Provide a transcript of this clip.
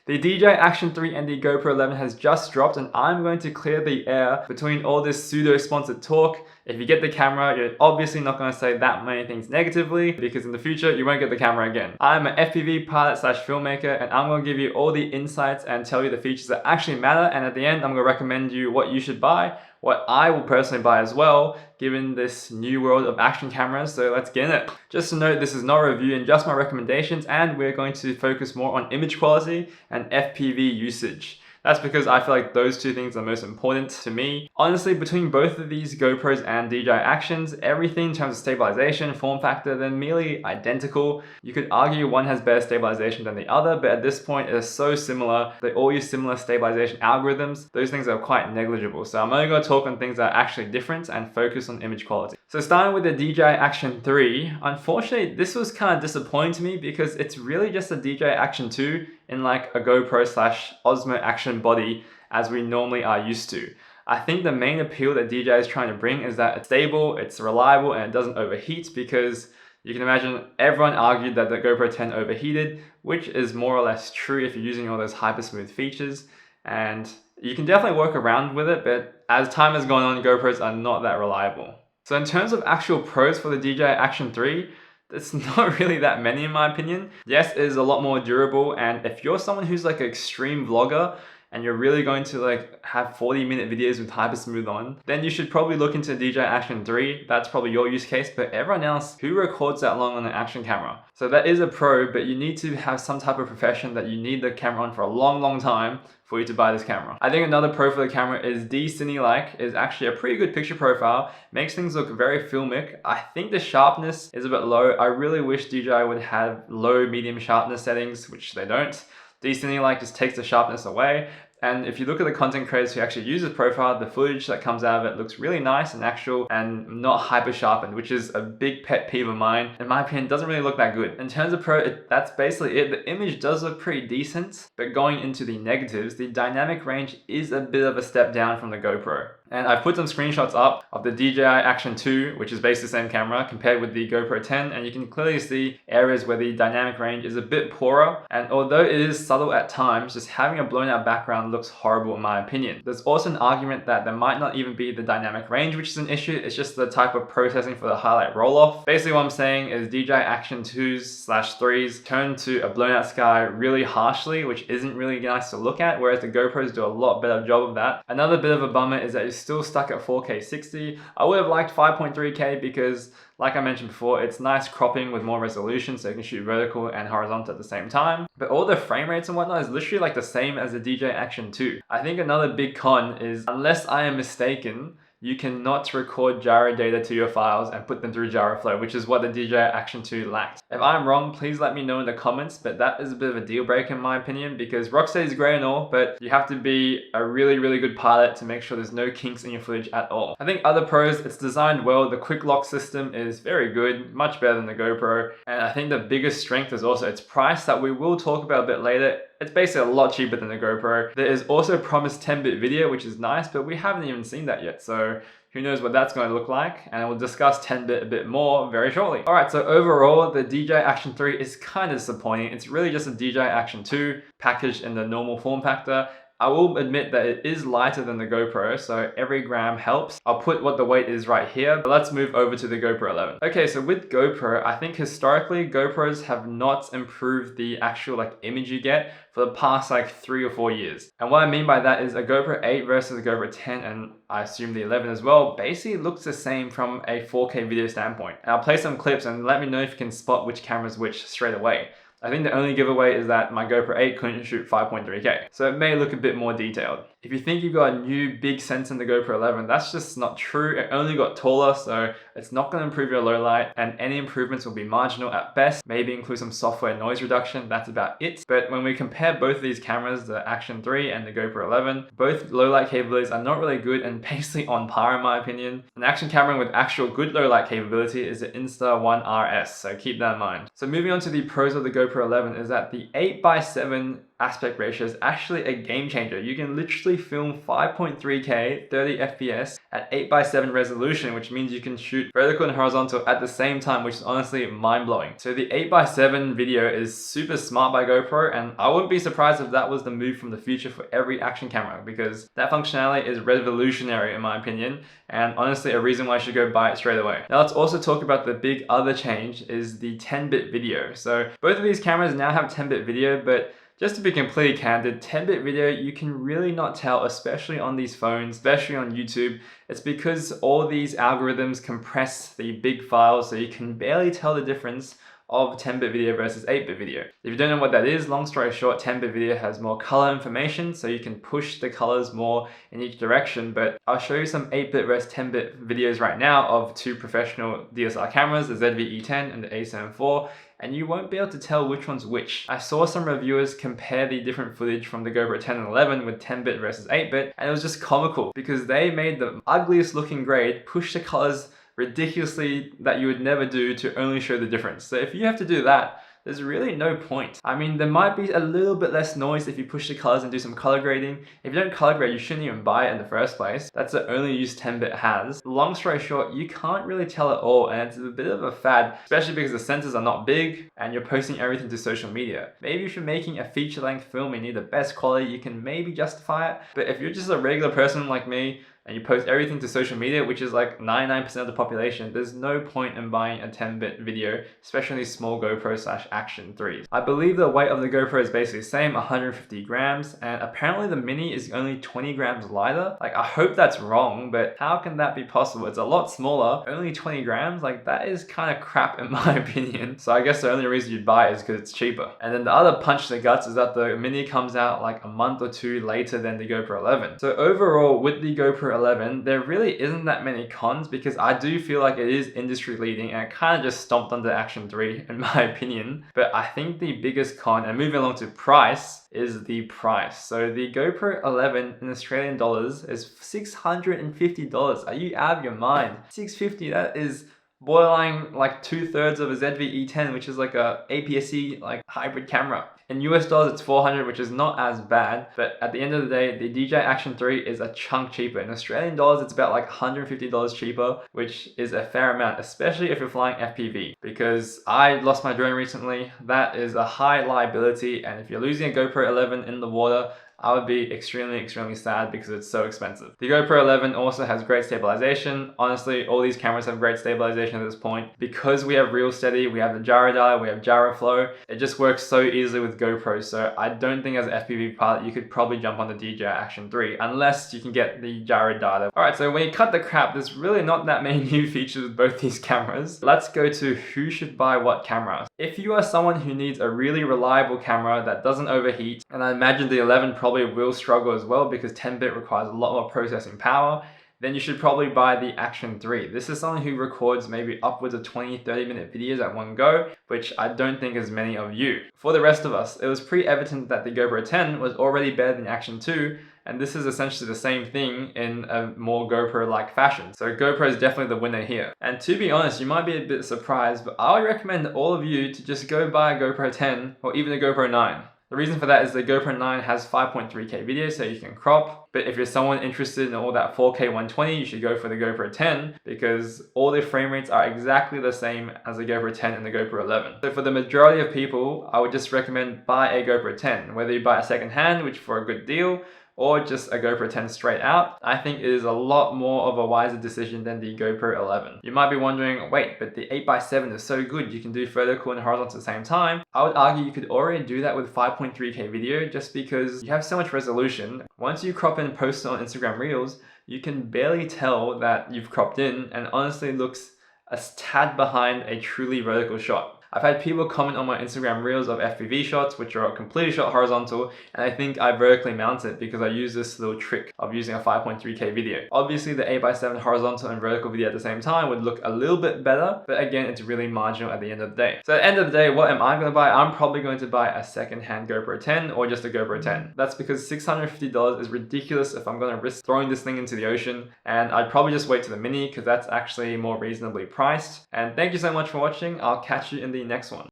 The DJI Action 3 and the GoPro 11 has just dropped, and I'm going to clear the air between all this pseudo-sponsored talk. If you get the camera, you're obviously not going to say that many things negatively, because in the future, you won't get the camera again. I'm an FPV pilot slash filmmaker, and I'm going to give you all the insights and tell you the features that actually matter, and at the end, I'm going to recommend you what you should buy, what I will personally buy as well, given this new world of action cameras. So let's get in it. Just to note, this is not a review and just my recommendations, and we're going to focus more on image quality and FPV usage. That's because I feel like those two things are most important to me. Honestly, between both of these GoPros and DJI Actions, everything in terms of stabilization, form factor, they're merely identical. You could argue one has better stabilization than the other, but at this point, it's so similar. They all use similar stabilization algorithms. Those things are quite negligible. So I'm only going to talk on things that are actually different and focus on image quality. So starting with the DJI Action 3, unfortunately, this was kind of disappointing to me because it's really just a DJI Action 2 in like a GoPro slash Osmo Action body as we normally are used to. I think the main appeal that DJI is trying to bring is that it's stable, it's reliable, and it doesn't overheat, because you can imagine everyone argued that the GoPro 10 overheated, which is more or less true if you're using all those hyper smooth features. And you can definitely work around with it, but as time has gone on, GoPros are not that reliable. So in terms of actual pros for the DJI Action 3, it's not really that many in my opinion. Yes, it is a lot more durable, and if you're someone who's like an extreme vlogger and you're really going to like have 40-minute videos with hyper smooth on, then you should probably look into DJI Action 3. That's probably your use case, but everyone else, who records that long on an action camera? So that is a pro, but you need to have some type of profession that you need the camera on for a long time for you to buy this camera. I think another pro for the camera is D-Cine-like is actually a pretty good picture profile, makes things look very filmic. I think the sharpness is a bit low. I really wish DJI would have low medium sharpness settings, which they don't. D-Cine-like just takes the sharpness away. And if you look at the content creators who actually use this profile, the footage that comes out of it looks really nice and actual and not hyper sharpened, which is a big pet peeve of mine. In my opinion, it doesn't really look that good. In terms of pro, that's basically it. The image does look pretty decent, but going into the negatives, the dynamic range is a bit of a step down from the GoPro. And I've put some screenshots up of the DJI Action 2, which is basically the same camera, compared with the GoPro 10, and you can clearly see areas where the dynamic range is a bit poorer. And although it is subtle at times, just having a blown out background looks horrible in my opinion. There's also an argument that there might not even be the dynamic range, which is an issue. It's just the type of processing for the highlight roll-off. Basically what I'm saying is DJI Action 2s/3s turn to a blown out sky really harshly, which isn't really nice to look at, whereas the GoPros do a lot better job of that. Another bit of a bummer is that you're still stuck at 4K 60. I would have liked 5.3K because, like I mentioned before, it's nice cropping with more resolution so you can shoot vertical and horizontal at the same time. But all the frame rates and whatnot is literally like the same as the DJI Action 2. I think another big con is, unless I am mistaken, you cannot record gyro data to your files and put them through Gyroflow, which is what the DJI Action 2 lacked. If I'm wrong, please let me know in the comments, but that is a bit of a deal breaker in my opinion, because Rocksteady is great and all, but you have to be a really good pilot to make sure there's no kinks in your footage at all. I think other pros, it's designed well. The quick lock system is very good, much better than the GoPro. And I think the biggest strength is also its price, that we will talk about a bit later. It's basically a lot cheaper than the GoPro. There is also promised 10-bit video, which is nice, but we haven't even seen that yet. So who knows what that's going to look like, and we'll discuss 10-bit a bit more very shortly. Alright, so overall, the DJI Action 3 is kind of disappointing. It's really just a DJI Action 2 packaged in the normal form factor. I will admit that it is lighter than the GoPro, so every gram helps. I'll put what the weight is right here, but let's move over to the GoPro 11. Okay, so with GoPro, I think historically GoPros have not improved the actual like image you get for the past like 3 or 4 years. And what I mean by that is a GoPro 8 versus a GoPro 10, and I assume the 11 as well, basically looks the same from a 4K video standpoint. And I'll play some clips and let me know if you can spot which camera's which straight away. I think the only giveaway is that my GoPro 8 couldn't shoot 5.3K, so it may look a bit more detailed. If you think you've got a new big sensor in the GoPro 11, that's just not true. It only got taller, so it's not going to improve your low light, and any improvements will be marginal at best, maybe include some software noise reduction, that's about it. But when we compare both of these cameras, the Action 3 and the GoPro 11, both low light capabilities are not really good and basically on par in my opinion. An action camera with actual good low light capability is the Insta-1 RS, so keep that in mind. So moving on to the pros of the GoPro 11 is that the 8x7 aspect ratio is actually a game changer. You can literally film 5.3K 30 FPS at 8:7 resolution, which means you can shoot vertical and horizontal at the same time, which is honestly mind-blowing. So the 8:7 video is super smart by GoPro, and I wouldn't be surprised if that was the move from the future for every action camera, because that functionality is revolutionary in my opinion, and honestly a reason why I should go buy it straight away. Now let's also talk about the big other change is the 10-bit video. So both of these cameras now have 10-bit video, but just to be completely candid, 10-bit video, you can really not tell, especially on these phones, especially on YouTube. It's because all these algorithms compress the big files, so you can barely tell the difference of 10-bit video versus 8-bit video. If you don't know what that is, long story short, 10-bit video has more color information, so you can push the colors more in each direction, but I'll show you some 8-bit versus 10-bit videos right now of two professional DSLR cameras, the ZV-E10 and the A7 IV, and you won't be able to tell which one's which. I saw some reviewers compare the different footage from the GoPro 10 and 11 with 10-bit versus 8-bit, and it was just comical because they made the ugliest looking grade push the colors ridiculously that you would never do to only show the difference. So if you have to do that, there's really no point. I mean, there might be a little bit less noise if you push the colors and do some color grading. If you don't color grade, you shouldn't even buy it in the first place. That's the only use 10-bit has. Long story short, you can't really tell at all, and it's a bit of a fad, especially because the sensors are not big and you're posting everything to social media. Maybe if you're making a feature-length film and you need the best quality, you can maybe justify it. But if you're just a regular person like me, and you post everything to social media, which is like 99% of the population, there's no point in buying a 10-bit video, especially these small GoPro/Action 3s. I believe the weight of the GoPro is basically the same, 150 grams, and apparently the Mini is only 20 grams lighter. Like, I hope that's wrong, but how can that be possible? It's a lot smaller, only 20 grams, like that is kind of crap in my opinion. So I guess the only reason you'd buy it is because it's cheaper. And then the other punch in the guts is that the Mini comes out like a month or two later than the GoPro 11. So overall, with the GoPro 11, there really isn't that many cons because I do feel like it is industry leading and it kind of just stomped under Action 3 in my opinion. But I think the biggest con, and moving along to price, is the price. So the GoPro 11 in Australian dollars is $650. Are you out of your mind? $650, that is borderline like 2/3 of a ZV-E10, which is like a APS-C like hybrid camera. In US dollars, it's $400, which is not as bad, but at the end of the day, the DJI Action 3 is a chunk cheaper. In Australian dollars, it's about like $150 cheaper, which is a fair amount, especially if you're flying FPV, because I lost my drone recently. That is a high liability, and if you're losing a GoPro 11 in the water, I would be extremely sad because it's so expensive. The GoPro 11 also has great stabilization. Honestly, all these cameras have great stabilization at this point. Because we have Real Steady, we have the gyro dial, we have gyro flow, it just works so easily with GoPro. So I don't think as an FPV pilot, you could probably jump on the DJI Action 3 unless you can get the gyro dial. Alright, so when you cut the crap, there's really not that many new features with both these cameras. Let's go to who should buy what camera. If you are someone who needs a really reliable camera that doesn't overheat, and I imagine the 11 probably will struggle as well because 10-bit requires a lot more processing power, then you should probably buy the Action 3. This is someone who records maybe upwards of 20-30 minute videos at one go, which I don't think is many of you. For the rest of us, it was pretty evident that the GoPro 10 was already better than Action 2, and this is essentially the same thing in a more GoPro-like fashion. So GoPro is definitely the winner here. And to be honest, you might be a bit surprised, but I would recommend all of you to just go buy a GoPro 10 or even a GoPro 9. The reason for that is the GoPro 9 has 5.3K video, so you can crop. But if you're someone interested in all that 4K 120, you should go for the GoPro 10 because all the frame rates are exactly the same as the GoPro 10 and the GoPro 11. So for the majority of people, I would just recommend buy a GoPro 10. Whether you buy a second hand, which for a good deal, or just a GoPro 10 straight out, I think it is a lot more of a wiser decision than the GoPro 11. You might be wondering, wait, but the 8x7 is so good, you can do vertical and horizontal at the same time. I would argue you could already do that with 5.3K video just because you have so much resolution. Once you crop in and post it on Instagram Reels, you can barely tell that you've cropped in and honestly looks a tad behind a truly vertical shot. I've had people comment on my Instagram Reels of FPV shots, which are completely shot horizontal, and I think I vertically mount it because I use this little trick of using a 5.3K video. Obviously, the 8x7 horizontal and vertical video at the same time would look a little bit better, but again, it's really marginal at the end of the day. So at the end of the day, what am I going to buy? I'm probably going to buy a second-hand GoPro 10 or just a GoPro 10. That's because $650 is ridiculous if I'm going to risk throwing this thing into the ocean, and I'd probably just wait to the Mini because that's actually more reasonably priced. And thank you so much for watching. I'll catch you in the next one.